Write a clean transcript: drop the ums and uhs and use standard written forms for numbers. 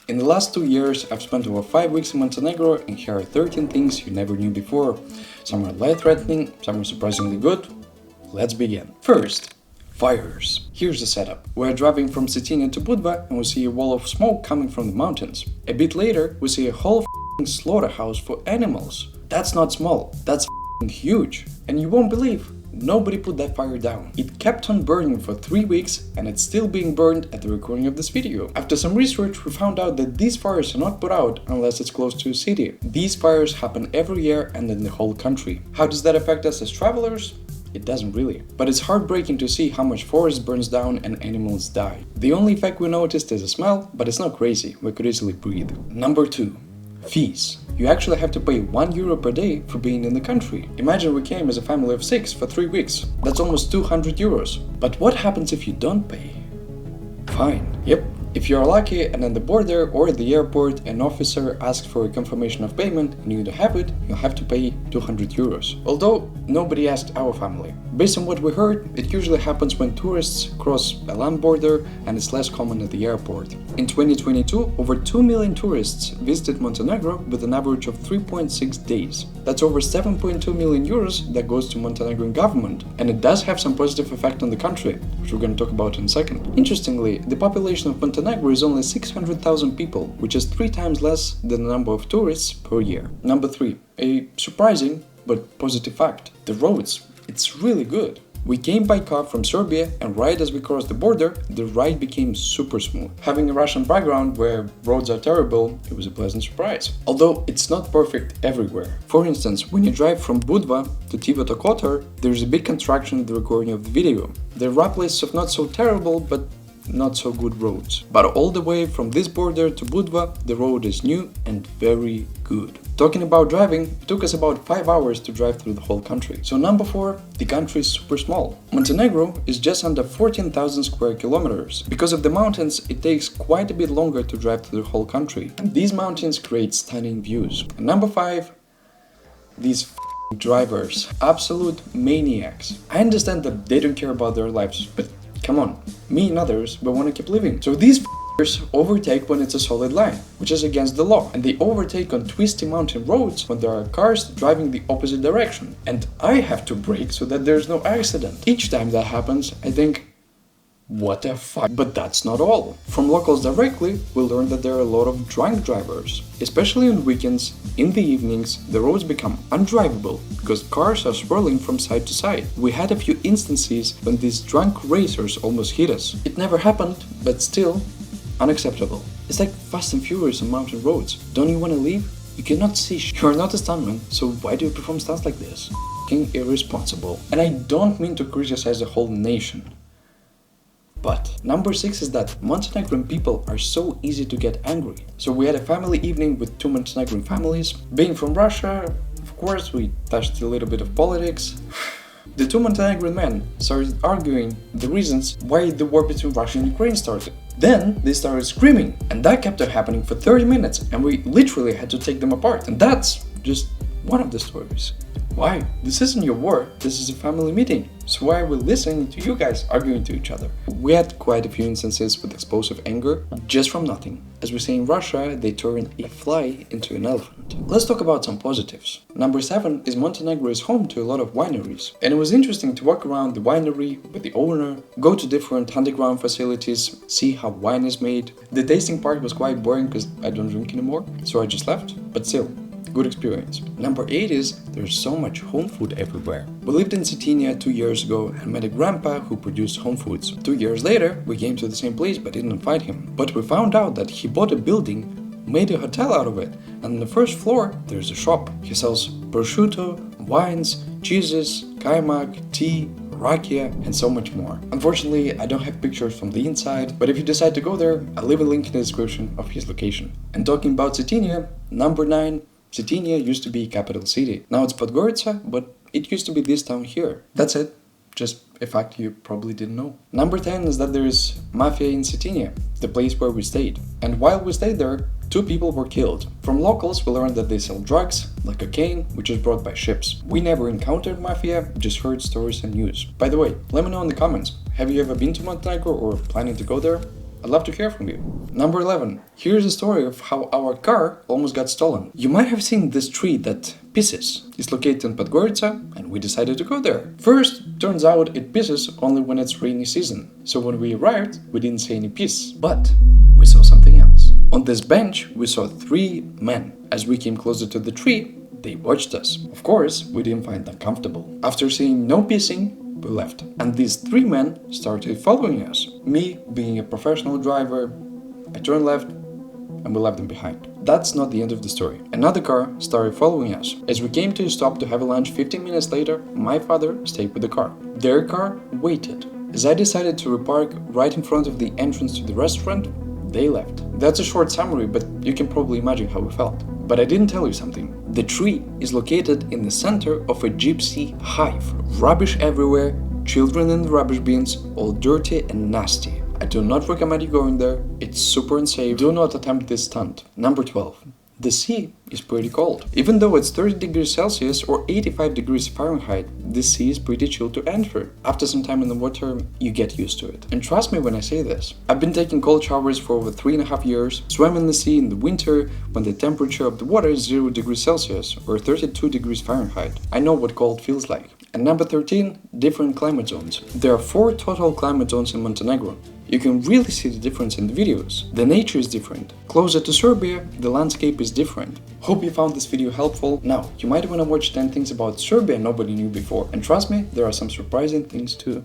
In the last 2 years, I've spent over 5 weeks in Montenegro, and here are 13 things you never knew before. Some are life-threatening, some are surprisingly good. Let's begin. First, fires. Here's the setup. We're driving from Cetinje to Budva, and we see a wall of smoke coming from the mountains. A bit later, we see a whole slaughterhouse for animals. That's not small, that's huge. And you won't believe, nobody put that fire down. It kept on burning for 3 weeks, and it's still being burned at the recording of this video. After some research, we found out that these fires are not put out unless it's close to a city. These fires happen every year and in the whole country. How does that affect us as travelers? It doesn't really. But it's heartbreaking to see how much forest burns down and animals die. The only effect we noticed is a smell, but it's not crazy, we could easily breathe. Number 2. Fees. You actually have to pay €1 per day for being in the country. Imagine we came as a family of 6 for 3 weeks. That's almost €200. But what happens if you don't pay? Fine. Yep. If you're lucky and at the border or at the airport an officer asks for a confirmation of payment and you don't have it, you'll have to pay €200. Although nobody asked our family. Based on what we heard, it usually happens when tourists cross a land border and it's less common at the airport. In 2022, over 2 million tourists visited Montenegro with an average of 3.6 days. That's over €7.2 million that goes to Montenegrin government, and it does have some positive effect on the country, which we're going to talk about in a second. Interestingly, the population of Montenegro is only 600,000 people, which is 3 times less than the number of tourists per year. Number 3. A surprising but positive fact. The roads. It's really good. We came by car from Serbia, and right as we crossed the border, the ride became super smooth. Having a Russian background where roads are terrible, it was a pleasant surprise. Although it's not perfect everywhere. For instance, when you drive from Budva to Tivota Kotor, there's a big contraction in the recording of the video. There are places of not so terrible, but not so good roads. But all the way from this border to Budva, the road is new and very good. Talking about driving, it took us about 5 hours to drive through the whole country. So number 4, the country is super small. Montenegro is just under 14,000 square kilometers. Because of the mountains, it takes quite a bit longer to drive through the whole country. And these mountains create stunning views. And number 5, these drivers. Absolute maniacs. I understand that they don't care about their lives, but come on, me and others, we want to keep living. So these overtake when it's a solid line, which is against the law. And they overtake on twisty mountain roads when there are cars driving the opposite direction. And I have to brake so that there's no accident. Each time that happens, I think, what the fuck? But that's not all. From locals directly, we learned that there are a lot of drunk drivers. Especially on weekends, in the evenings, the roads become undrivable because cars are swirling from side to side. We had a few instances when these drunk racers almost hit us. It never happened, but still, unacceptable. It's like Fast and Furious on mountain roads. Don't you want to leave? You cannot see You're not a stuntman, so why do you perform stunts like this? F***ing irresponsible. And I don't mean to criticize the whole nation. But number 6 is that Montenegrin people are so easy to get angry. So we had a family evening with 2 Montenegrin families. Being from Russia, of course, we touched a little bit of politics. The 2 Montenegrin men started arguing the reasons why the war between Russia and Ukraine started. Then they started screaming, and that kept on happening for 30 minutes, and we literally had to take them apart. And that's just one of the stories. Why? This isn't your war, this is a family meeting. So why are we listening to you guys arguing to each other? We had quite a few instances with explosive anger, just from nothing. As we say in Russia, they turn a fly into an elephant. Let's talk about some positives. Number 7 is Montenegro is home to a lot of wineries. And it was interesting to walk around the winery with the owner, go to different underground facilities, see how wine is made. The tasting part was quite boring because I don't drink anymore, so I just left, but still. Good experience. Number 8 is there's so much home food everywhere. We lived in Cetinje 2 years ago and met a grandpa who produced home foods. 2 years later, we came to the same place but didn't find him. But we found out that he bought a building, made a hotel out of it, and on the first floor there's a shop. He sells prosciutto, wines, cheeses, kaimak, tea, rakia, and so much more. Unfortunately, I don't have pictures from the inside, but if you decide to go there, I'll leave a link in the description of his location. And talking about Cetinje, number 9, Cetinje used to be a capital city. Now it's Podgorica, but it used to be this town here. That's it. Just a fact you probably didn't know. Number 10 is that there is Mafia in Cetinje, the place where we stayed. And while we stayed there, 2 people were killed. From locals, we learned that they sell drugs, like cocaine, which is brought by ships. We never encountered Mafia, just heard stories and news. By the way, let me know in the comments, have you ever been to Montenegro or planning to go there? I'd love to hear from you. Number 11. Here's a story of how our car almost got stolen. You might have seen this tree that pisses. It's located in Podgorica, and we decided to go there. First, turns out it pisses only when it's rainy season. So when we arrived, we didn't see any piss. But we saw something else. On this bench, we saw 3 men. As we came closer to the tree, they watched us. Of course, we didn't find that comfortable. After seeing no pissing, we left. And these 3 men started following us. Me, being a professional driver, I turned left and we left them behind. That's not the end of the story. Another car started following us. As we came to a stop to have a lunch 15 minutes later, my father stayed with the car. Their car waited. As I decided to repark right in front of the entrance to the restaurant, they left. That's a short summary, but you can probably imagine how we felt. But I didn't tell you something. The tree is located in the center of a gypsy hive. Rubbish everywhere, children in the rubbish bins, all dirty and nasty. I do not recommend you going there. It's super unsafe. Do not attempt this stunt. Number 12. The sea is pretty cold. Even though it's 30 degrees Celsius or 85 degrees Fahrenheit, the sea is pretty chill to enter. After some time in the water, you get used to it. And trust me when I say this. I've been taking cold showers for over 3.5 years, swam in the sea in the winter when the temperature of the water is 0 degrees Celsius or 32 degrees Fahrenheit. I know what cold feels like. And number 13, different climate zones. There are 4 total climate zones in Montenegro. You can really see the difference in the videos. The nature is different. Closer to Serbia, the landscape is different. Hope you found this video helpful. Now, you might want to watch 10 things about Serbia nobody knew before. And trust me, there are some surprising things too.